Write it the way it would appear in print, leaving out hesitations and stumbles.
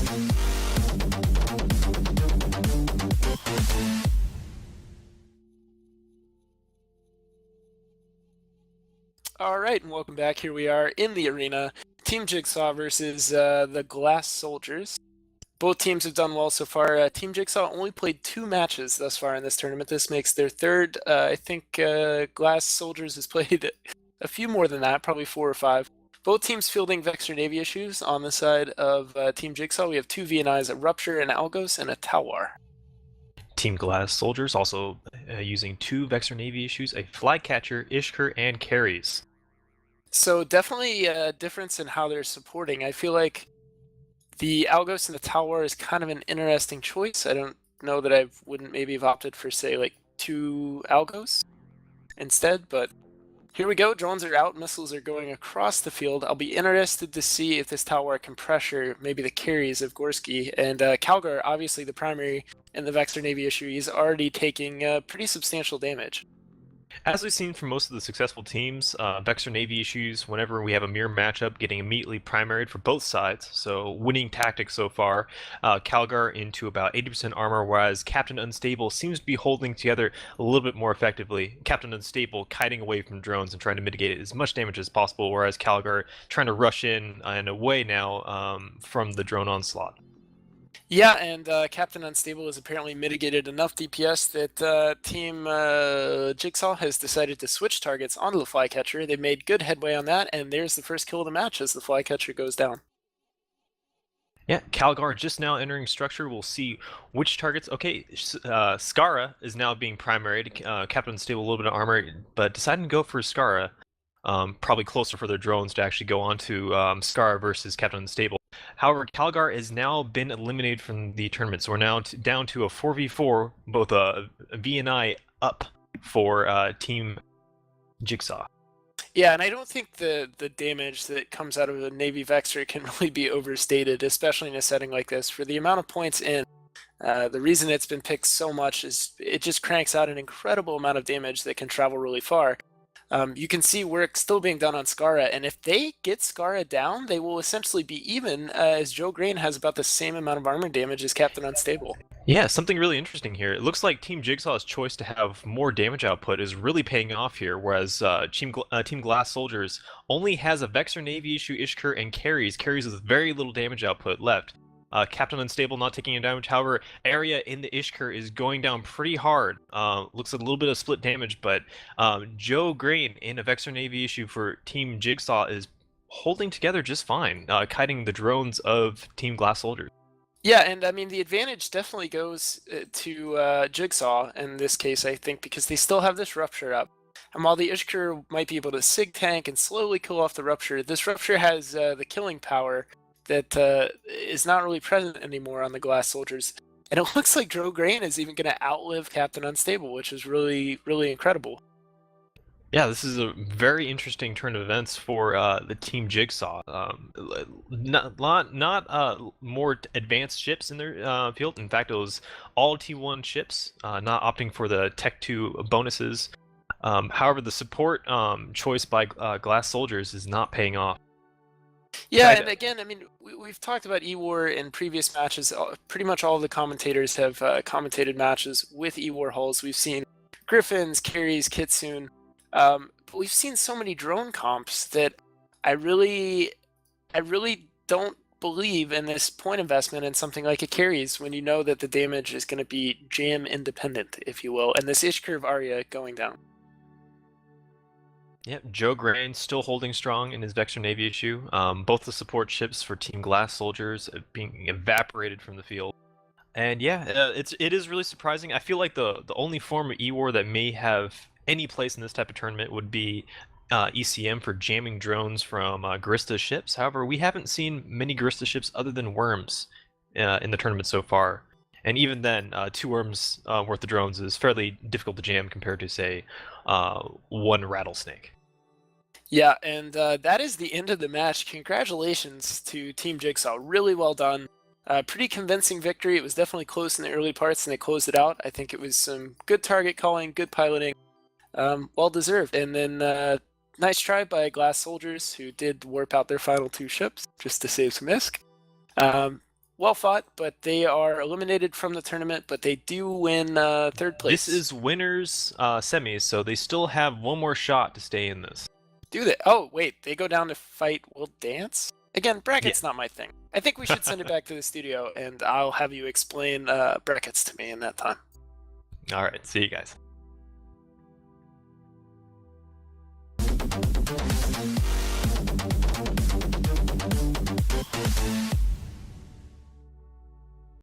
All right, and welcome back. Here we are in the arena. Team Jigsaw versus the Glass Soldiers. Both teams have done well so far. Team Jigsaw only played 2 matches thus far in this tournament. This makes their third. I think Glass Soldiers has played a few more than that, probably 4 or 5. Both teams fielding Vexor Navy issues. On the side of Team Jigsaw, we have 2 VNIs, a Rupture, an Algos, and a Talwar. Team Glass Soldiers also using 2 Vexor Navy issues, a Flycatcher, Ishkur, and Carries. So definitely a difference in how they're supporting. I feel like the Algos and the Talwar is kind of an interesting choice. I don't know that I wouldn't maybe have opted for, say, like 2 Algos instead, but here we go. Drones are out, missiles are going across the field. I'll be interested to see if this Talwar can pressure maybe the carries of Gorski. And Calgar, obviously the primary in the Vexor Navy issue, he's already taking pretty substantial damage. As we've seen from most of the successful teams, Vexor Navy issues, whenever we have a mirror matchup, getting immediately primaried for both sides. So winning tactics so far, Calgar into about 80% armor, whereas Captain Unstable seems to be holding together a little bit more effectively. Captain Unstable kiting away from drones and trying to mitigate as much damage as possible, whereas Calgar trying to rush in and away now from the drone onslaught. Yeah, and Captain Unstable has apparently mitigated enough DPS that Team Jigsaw has decided to switch targets onto the Flycatcher. They made good headway on that, and there's the first kill of the match as the Flycatcher goes down. Yeah, Calgar just now entering structure. We'll see which targets. Okay, Skara is now being primaried. Captain Unstable a little bit of armor, but deciding to go for Skara. Probably closer for their drones to actually go on to Skara versus Captain Unstable. However, Calgar has now been eliminated from the tournament, so we're now down to a 4v4, both a VNI up for Team Jigsaw. Yeah, and I don't think the damage that comes out of a Navy Vexor can really be overstated, especially in a setting like this. For the amount of points in, the reason it's been picked so much is it just cranks out an incredible amount of damage that can travel really far. You can see work still being done on Skara, and if they get Skara down, they will essentially be even, as Joe Grain has about the same amount of armor damage as Captain Unstable. Yeah, something really interesting here. It looks like Team Jigsaw's choice to have more damage output is really paying off here, whereas Team Glass Soldiers only has a Vexor Navy issue, Ishkur, and carries with very little damage output left. Captain Unstable not taking any damage. However, area in the Ishkur is going down pretty hard. Looks like a little bit of split damage, but Joe Grain in a Vexor Navy issue for Team Jigsaw is holding together just fine, kiting the drones of Team Glass Soldiers. Yeah, and I mean, the advantage definitely goes to Jigsaw in this case, I think, because they still have this Rupture up. And while the Ishkur might be able to sig tank and slowly kill off the Rupture, this Rupture has the killing power that is not really present anymore on the Glass Soldiers. And it looks like Joe Grain is even going to outlive Captain Unstable, which is really, really incredible. Yeah, this is a very interesting turn of events for the Team Jigsaw. Not more advanced ships in their field. In fact, it was all T1 ships, not opting for the Tech 2 bonuses. However, the support choice by Glass Soldiers is not paying off. Yeah, and again, I mean, we've talked about E-War in previous matches. Pretty much all of the commentators have commentated matches with E-War hulls. We've seen Griffins, Carries, Kitsune. But we've seen so many drone comps that I really don't believe in this point investment in something like a Carries when you know that the damage is going to be jam independent, if you will, and this Ishkur Arya going down. Yep, Joe Grain still holding strong in his Vexor Navy issue. Both the support ships for Team Glass Soldiers being evaporated from the field. And yeah, it is really surprising. I feel like the only form of E-War that may have any place in this type of tournament would be ECM for jamming drones from Garista ships. However, we haven't seen many Garista ships other than Worms in the tournament so far. And even then, 2 Worms worth of drones is fairly difficult to jam compared to, say, 1 Rattlesnake. Yeah, and that is the end of the match. Congratulations to Team Jigsaw. Really well done. Pretty convincing victory. It was definitely close in the early parts, and they closed it out. I think it was some good target calling, good piloting. Well deserved. And then nice try by Glass Soldiers, who did warp out their final 2 ships just to save some ISK. well fought, but they are eliminated from the tournament. But they do win third place. This is winners semis, so they still have one more shot to stay in this. Do they? Oh wait, they go down to fight Will Dance again. Brackets not my thing. I think we should send it back to the studio, and I'll have you explain brackets to me in that time. All right, see you guys.